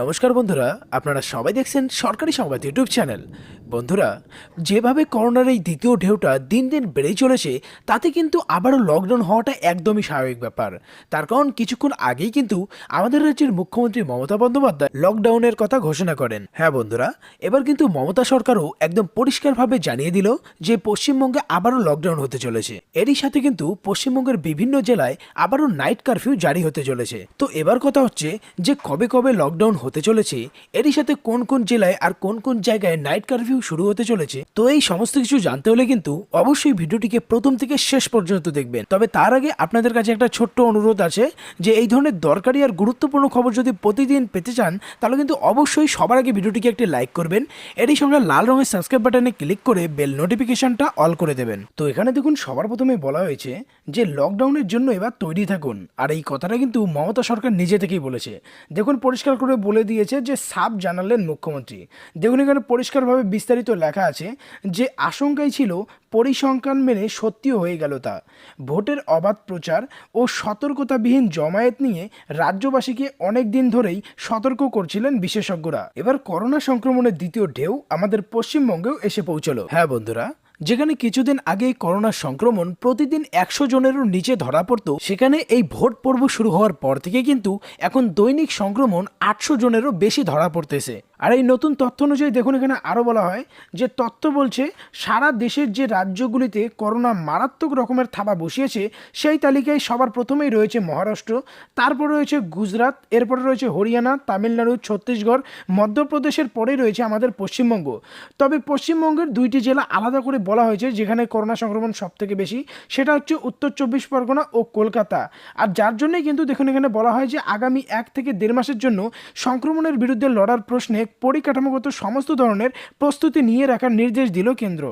নমস্কার বন্ধুরা, আপনারা সবাই দেখছেন সরকারি সংবাদ ইউটিউব চ্যানেল। বন্ধুরা, যেভাবে করোনার এই দ্বিতীয় ঢেউটা দিন দিন বেড়েই চলেছে, তাতে কিন্তু আবারও লকডাউন হওয়াটা একদমই স্বাভাবিক ব্যাপার। তার কারণ কিছুক্ষণ আগেই কিন্তু আমাদের রাজ্যের মুখ্যমন্ত্রী মমতা বন্দ্যোপাধ্যায় লকডাউনের কথা ঘোষণা করেন। হ্যাঁ বন্ধুরা, এবার কিন্তু মমতা সরকারও একদম পরিষ্কারভাবে জানিয়ে দিল যে পশ্চিমবঙ্গে আবারও লকডাউন হতে চলেছে। এরই সাথে কিন্তু পশ্চিমবঙ্গের বিভিন্ন জেলায় আবারও নাইট কারফিউ জারি হতে চলেছে। তো এবার কথা হচ্ছে যে কবে কবে লকডাউন হতে চলেছে, এরই সাথে কোন কোন জেলায় আর কোন কোন জায়গায় নাইট কারফিউ শুরু হতে চলেছে। তো এই সমস্ত কিছু জানতে হলে কিন্তু অবশ্যই ভিডিওটিকে প্রথম থেকে শেষ পর্যন্ত দেখবেন। তবে তার আগে আপনাদের কাছে একটা ছোট্ট অনুরোধ আছে যে এই ধরনের দরকারি আর গুরুত্বপূর্ণ খবর যদি প্রতিদিন পেতে চান, তাহলে কিন্তু অবশ্যই সবার আগে ভিডিওটিকে একটি লাইক করবেন। এরই সঙ্গে লাল রঙের সাবস্ক্রাইব বাটনে ক্লিক করে বেল নোটিফিকেশনটা অল করে দেবেন। তো এখানে দেখুন, সবার প্রথমে বলা হয়েছে যে লকডাউনের জন্য এবার তৈরি থাকুন। আর এই কথাটা কিন্তু মমতা সরকার নিজে থেকেই বলেছে। দেখুন, পরিষ্কার করে বলে দিয়েছে যে সাফ জানালেন মুখ্যমন্ত্রী। দেখুন, এখানে পরিষ্কারভাবে বিস্তারিত লেখা আছে যে আশঙ্কাই ছিল পরিসংখ্যান মেনে সত্যিও হয়ে গেল তা। ভোটের অবাধ প্রচার ও সতর্কতাবিহীন জমায়েত নিয়ে রাজ্যবাসীকে অনেক দিন ধরেই সতর্ক করছিলেন বিশেষজ্ঞরা। এবার করোনা সংক্রমণের দ্বিতীয় ঢেউ আমাদের পশ্চিমবঙ্গেও এসে পৌঁছলো। হ্যাঁ বন্ধুরা, যেখানে কিছুদিন আগেই করোনা সংক্রমণ প্রতিদিন 100 জনেরও নিচে ধরা পড়তো, সেখানে এই ভোট পর্ব শুরু হওয়ার পর থেকে কিন্তু এখন দৈনিক সংক্রমণ 800 জনেরও বেশি ধরা পড়তেছে। আর এই নতুন তথ্য অনুযায়ী দেখুন, এখানে আরও বলা হয় যে তথ্য বলছে সারা দেশের যে রাজ্যগুলিতে করোনা মারাত্মক রকমের থাবা বসিয়েছে, সেই তালিকায় সবার প্রথমেই রয়েছে মহারাষ্ট্র, তারপর রয়েছে গুজরাট, এরপরে রয়েছে হরিয়ানা, তামিলনাড়ু, ছত্তিশগড়, মধ্যপ্রদেশের পরেই রয়েছে আমাদের পশ্চিমবঙ্গ। তবে পশ্চিমবঙ্গের দুইটি জেলা আলাদা করে বলা হয়েছে যেখানে করোনা সংক্রমণ সব থেকে বেশি, সেটা হচ্ছে উত্তর 24 পরগনা ও কলকাতা। আর যার জন্যই কিন্তু দেখুন, এখানে বলা হয় যে আগামী 1 থেকে 1.5 মাসের জন্য সংক্রমণের বিরুদ্ধে লড়ার প্রশ্নে পরিকাঠামোগত সমস্ত ধরনের প্রস্তুতি নিয়ে রাখার নির্দেশ দিল কেন্দ্র।